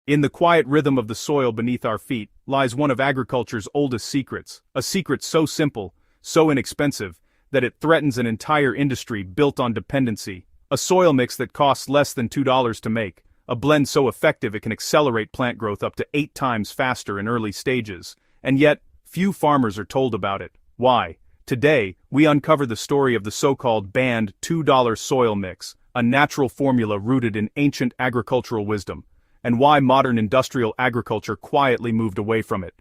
In the quiet rhythm of the soil beneath our feet lies one of agriculture's oldest secrets, a secret so simple, so inexpensive, that it threatens an entire industry built on dependency. A soil mix that costs less than $2 to make, a blend so effective it can accelerate plant growth up to 8 times faster in early stages. And yet, few farmers are told about it. Why? Today, we uncover the story of the so-called banned $2 soil mix, a natural formula rooted in ancient agricultural wisdom, and why modern industrial agriculture quietly moved away from it.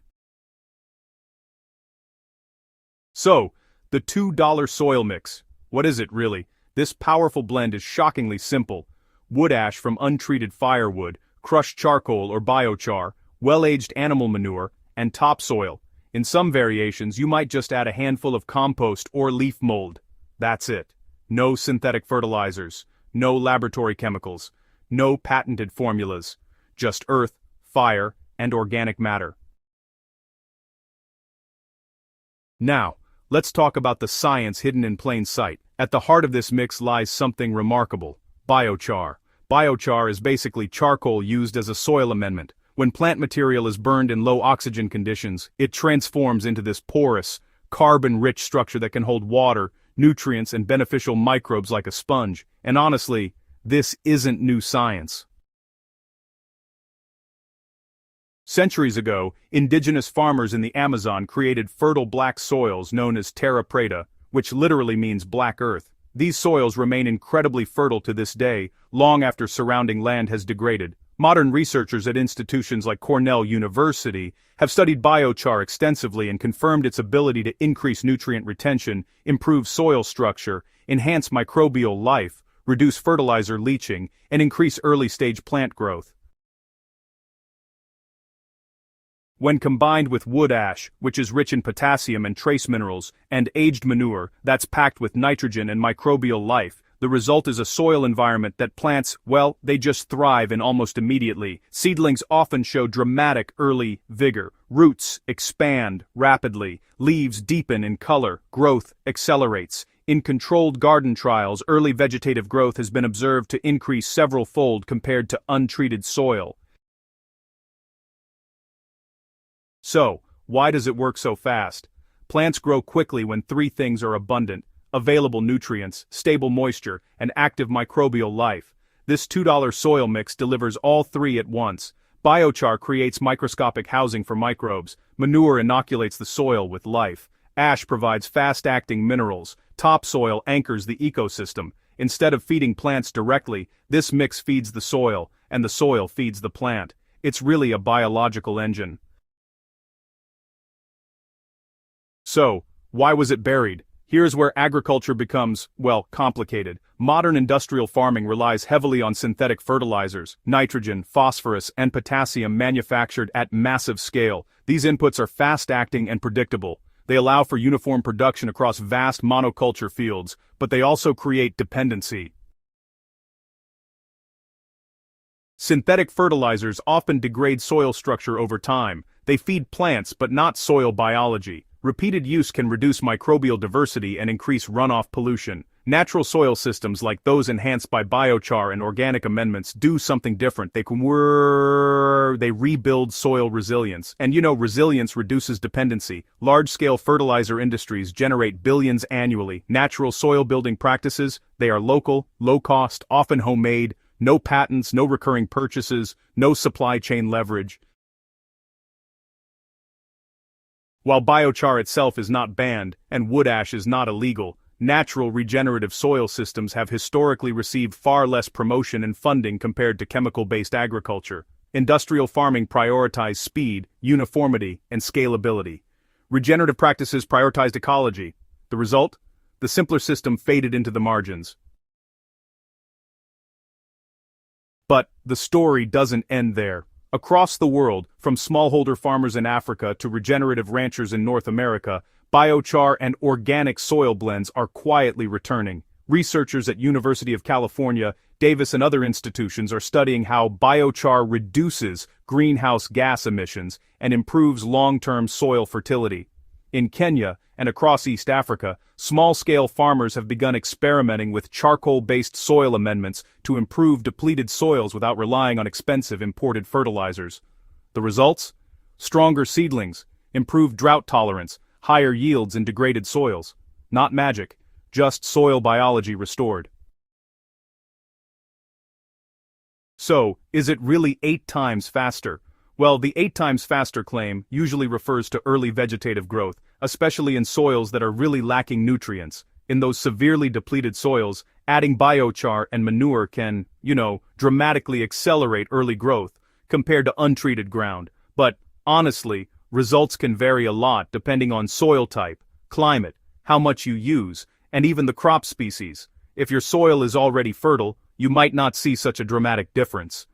So, the $2 soil mix. What is it really? This powerful blend is shockingly simple. Wood ash from untreated firewood, crushed charcoal or biochar, well-aged animal manure, and topsoil. In some variations, you might just add a handful of compost or leaf mold. That's it. No synthetic fertilizers, no laboratory chemicals, no patented formulas. Just earth, fire, and organic matter. Now, let's talk about the science hidden in plain sight. At the heart of this mix lies something remarkable: biochar. Biochar is basically charcoal used as a soil amendment. When plant material is burned in low oxygen conditions, it transforms into this porous, carbon-rich structure that can hold water, nutrients, and beneficial microbes like a sponge. And honestly, this isn't new science. Centuries ago, indigenous farmers in the Amazon created fertile black soils known as terra preta, which literally means black earth. These soils remain incredibly fertile to this day, long after surrounding land has degraded. Modern researchers at institutions like Cornell University have studied biochar extensively and confirmed its ability to increase nutrient retention, improve soil structure, enhance microbial life, reduce fertilizer leaching, and increase early-stage plant growth. When combined with wood ash, which is rich in potassium and trace minerals, and aged manure that's packed with nitrogen and microbial life, the result is a soil environment that plants, well, they just thrive in almost immediately. Seedlings often show dramatic early vigor. Roots expand rapidly. Leaves deepen in color. Growth accelerates. In controlled garden trials, early vegetative growth has been observed to increase several-fold compared to untreated soil. So, why does it work so fast? Plants grow quickly when 3 things are abundant: available nutrients, stable moisture, and active microbial life. This $2 soil mix delivers all 3 at once. Biochar creates microscopic housing for microbes. Manure inoculates the soil with life. Ash provides fast-acting minerals. Topsoil anchors the ecosystem. Instead of feeding plants directly, this mix feeds the soil, and the soil feeds the plant. It's really a biological engine. So, why was it buried? Here's where agriculture becomes, well, complicated. Modern industrial farming relies heavily on synthetic fertilizers, nitrogen, phosphorus, and potassium manufactured at massive scale. These inputs are fast-acting and predictable. They allow for uniform production across vast monoculture fields, but they also create dependency. Synthetic fertilizers often degrade soil structure over time. They feed plants but not soil biology. Repeated use can reduce microbial diversity and increase runoff pollution. Natural soil systems like those enhanced by biochar and organic amendments do something different. They rebuild soil resilience. And resilience reduces dependency. Large-scale fertilizer industries generate billions annually. Natural soil building practices, they are local, low-cost, often homemade, no patents, no recurring purchases, no supply chain leverage. While biochar itself is not banned, and wood ash is not illegal, natural regenerative soil systems have historically received far less promotion and funding compared to chemical-based agriculture. Industrial farming prioritized speed, uniformity, and scalability. Regenerative practices prioritized ecology. The result? The simpler system faded into the margins. But the story doesn't end there. Across the world, from smallholder farmers in Africa to regenerative ranchers in North America, biochar and organic soil blends are quietly returning. Researchers at University of California, Davis and other institutions are studying how biochar reduces greenhouse gas emissions and improves long-term soil fertility. In Kenya and across East Africa, small-scale farmers have begun experimenting with charcoal-based soil amendments to improve depleted soils without relying on expensive imported fertilizers. The results? Stronger seedlings, improved drought tolerance, higher yields in degraded soils. Not magic, just soil biology restored. So, is it really 8 times faster? Well, the 8 times faster claim usually refers to early vegetative growth, especially in soils that are really lacking nutrients. In those severely depleted soils, adding biochar and manure can, dramatically accelerate early growth compared to untreated ground. But, honestly, results can vary a lot depending on soil type, climate, how much you use, and even the crop species. If your soil is already fertile, you might not see such a dramatic difference.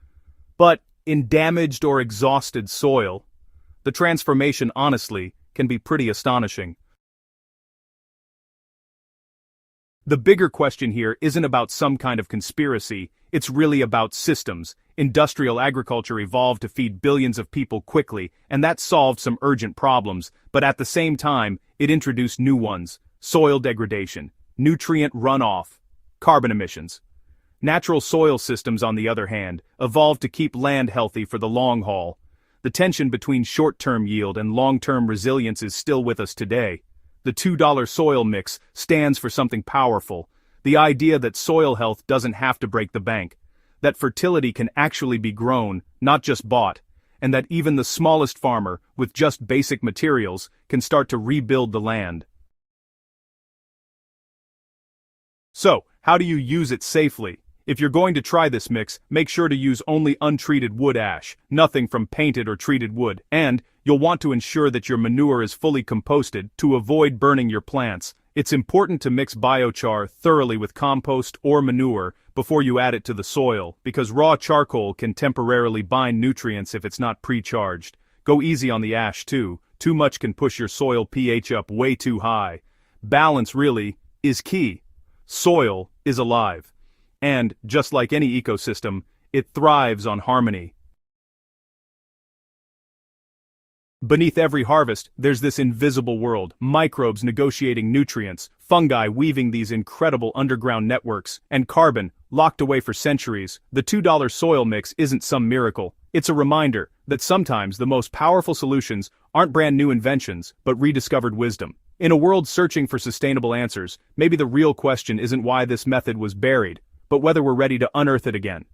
But, in damaged or exhausted soil, the transformation honestly can be pretty astonishing. The bigger question here isn't about some kind of conspiracy, it's really about systems. Industrial agriculture evolved to feed billions of people quickly, and that solved some urgent problems, but at the same time, it introduced new ones: soil degradation, nutrient runoff, carbon emissions. Natural soil systems, on the other hand, evolved to keep land healthy for the long haul. The tension between short-term yield and long-term resilience is still with us today. The $2 soil mix stands for something powerful: the idea that soil health doesn't have to break the bank, that fertility can actually be grown, not just bought, and that even the smallest farmer, with just basic materials, can start to rebuild the land. So, how do you use it safely? If you're going to try this mix, make sure to use only untreated wood ash, nothing from painted or treated wood, and you'll want to ensure that your manure is fully composted to avoid burning your plants. It's important to mix biochar thoroughly with compost or manure before you add it to the soil, because raw charcoal can temporarily bind nutrients if it's not pre-charged. Go easy on the ash too much can push your soil pH up way too high. Balance really is key. Soil is alive. And, just like any ecosystem, it thrives on harmony. Beneath every harvest, there's this invisible world: microbes negotiating nutrients, fungi weaving these incredible underground networks, and carbon, locked away for centuries. The $2 soil mix isn't some miracle. It's a reminder that sometimes the most powerful solutions aren't brand new inventions, but rediscovered wisdom. In a world searching for sustainable answers, maybe the real question isn't why this method was buried, but whether we're ready to unearth it again.